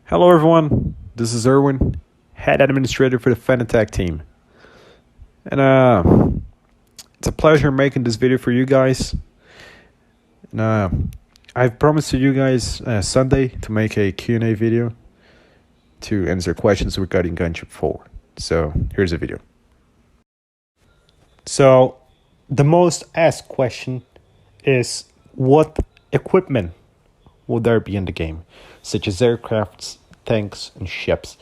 Hello everyone, this is Erwin, head administrator for the Fan Attack team. And it's a pleasure making this video for you guys. And I've promised to you guys Sunday to make a Q&A video to answer questions regarding Gunship IV. So here's the video. So the most asked question is, what equipment will there be in the game, such as aircrafts, tanks, and ships?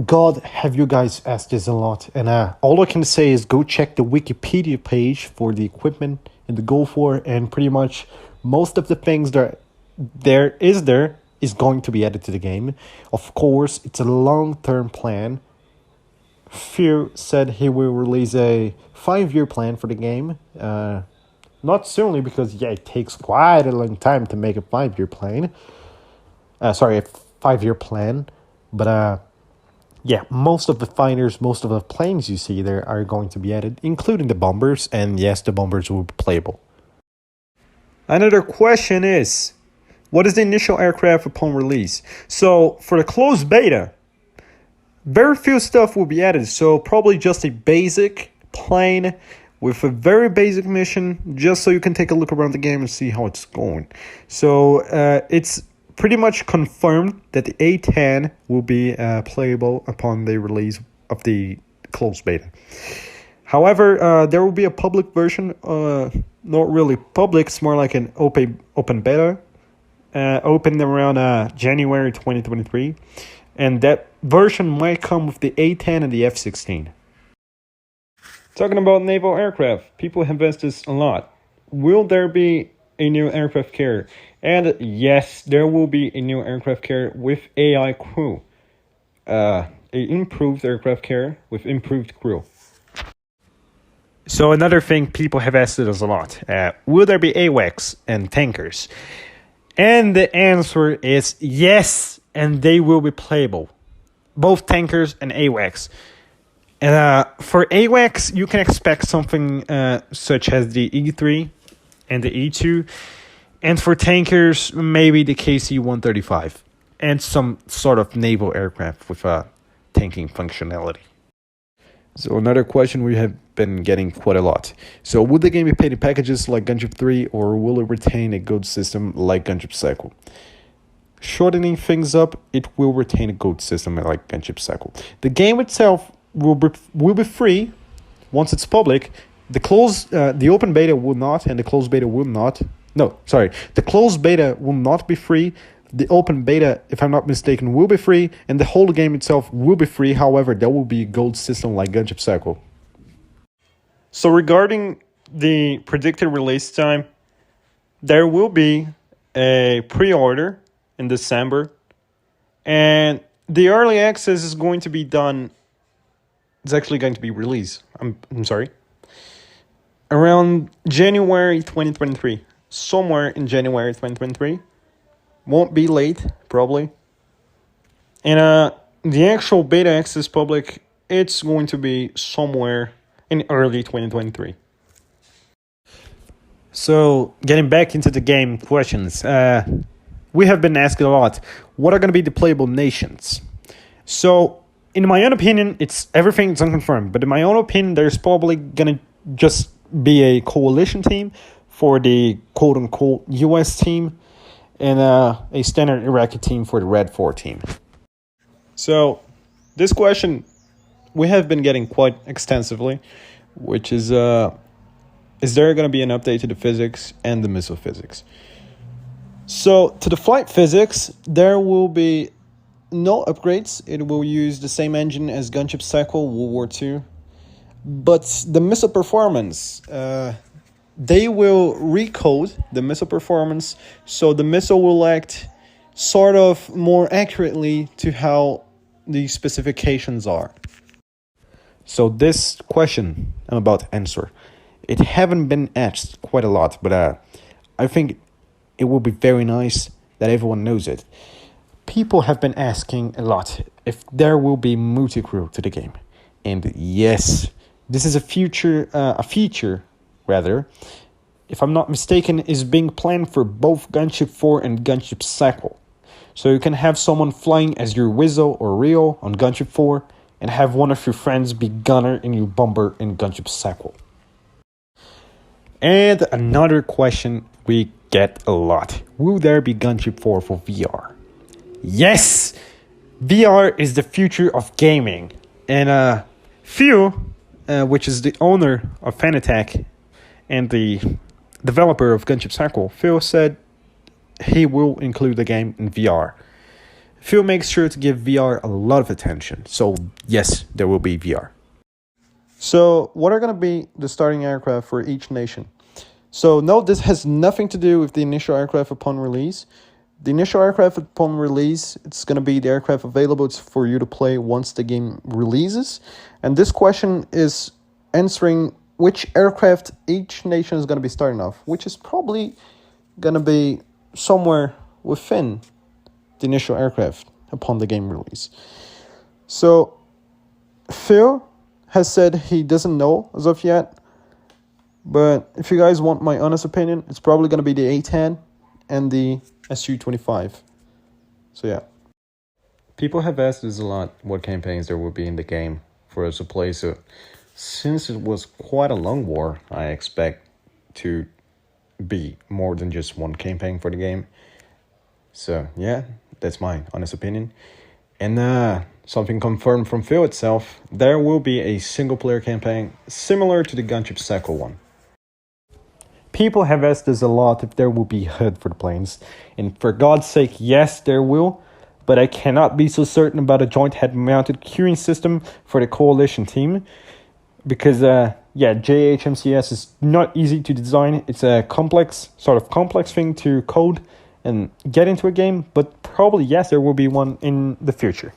God, have you guys asked this a lot, and all I can say is go check the Wikipedia page for the equipment and the go for, and pretty much most of the things that there is going to be added to the game. Of course, it's a long-term plan. Few said he will release a 5-year plan for the game. Not soonly, because it takes quite a long time to make a 5-year plan. A 5-year plan. But most of the fighters, most of the planes you see there are going to be added, including the bombers, and yes, the bombers will be playable. Another question is, what is the initial aircraft upon release? So for the closed beta, very few stuff will be added, so probably just a basic plane with a very basic mission, just so you can take a look around the game and see how it's going. So it's pretty much confirmed that the A10 will be playable upon the release of the closed beta. However, there will be a public version, not really public, it's more like an open beta, opened around January 2023, and that version might come with the A10 and the F-16. Talking about naval aircraft, people have asked this a lot. Will there be a new aircraft carrier? And yes, there will be a new aircraft carrier with AI crew. An improved aircraft carrier with improved crew. So another thing people have asked us a lot. Will there be AWACS and tankers? And the answer is yes, and they will be playable. Both tankers and AWACS. And for AWACS, you can expect something such as the E3 and the E2. And for tankers, maybe the KC-135. And some sort of naval aircraft with tanking functionality. So another question we have been getting quite a lot. So will the game be paid in packages like Gunship 3, or will it retain a gold system like Gunship Cycle? Shortening things up, it will retain a gold system like Gunship Cycle. The game itself will be free once it's public. The open beta will not, and the closed beta will not. The closed beta will not be free. The open beta, if I'm not mistaken, will be free, and the whole game itself will be free. However, there will be a gold system like Gunship Cycle. So regarding the predicted release time, there will be a pre-order in December, and the early access is going to be done. It's actually going to be released. I'm sorry. Around January 2023. Somewhere in January 2023. Won't be late, probably. And the actual beta access public, it's going to be somewhere in early 2023. So, getting back into the game questions. We have been asked a lot, what are going to be the playable nations? So, in my own opinion, everything's unconfirmed. But in my own opinion, there's probably going to just be a coalition team for the quote-unquote US team, and a standard Iraqi team for the Red 4 team. So, this question we have been getting quite extensively, which is there going to be an update to the physics and the missile physics? So, to the flight physics, there will be no upgrades. It will use the same engine as Gunship Cycle World War II. But the missile performance, they will recode the missile performance, so the missile will act sort of more accurately to how the specifications are. So this question I'm about to answer, it haven't been asked quite a lot, but I think it will be very nice that everyone knows it. People have been asking a lot if there will be multi-crew to the game. And yes, this is a feature, if I'm not mistaken, is being planned for both Gunship 4 and Gunship Cycle. So you can have someone flying as your Wizzo or Rio on Gunship 4 and have one of your friends be Gunner in your Bomber in Gunship sequel. And another question we get a lot. Will there be Gunship 4 for VR? Yes! VR is the future of gaming. And Phil, which is the owner of Fanatec and the developer of Gunship sequel, Phil said he will include the game in VR. Phil makes sure to give VR a lot of attention. So yes, there will be VR. So what are going to be the starting aircraft for each nation? So no, this has nothing to do with the initial aircraft upon release. The initial aircraft upon release, it's going to be the aircraft available for you to play once the game releases. And this question is answering which aircraft each nation is going to be starting off, which is probably going to be somewhere within the initial aircraft upon the game release. So Phil has said he doesn't know as of yet, but if you guys want my honest opinion, it's probably going to be the A-10 and the Su-25. So yeah. People have asked us a lot what campaigns there will be in the game for us to play. So since it was quite a long war, I expect to be more than just one campaign for the game. So yeah, that's my honest opinion. And something confirmed from Phil itself, there will be a single player campaign similar to the Gunship sequel one. People have asked us a lot if there will be HUD for the planes, and for God's sake, yes, there will, but I cannot be so certain about a joint head-mounted curing system for the coalition team, because JHMCS is not easy to design. It's a complex thing to code and get into a game, but probably yes, there will be one in the future.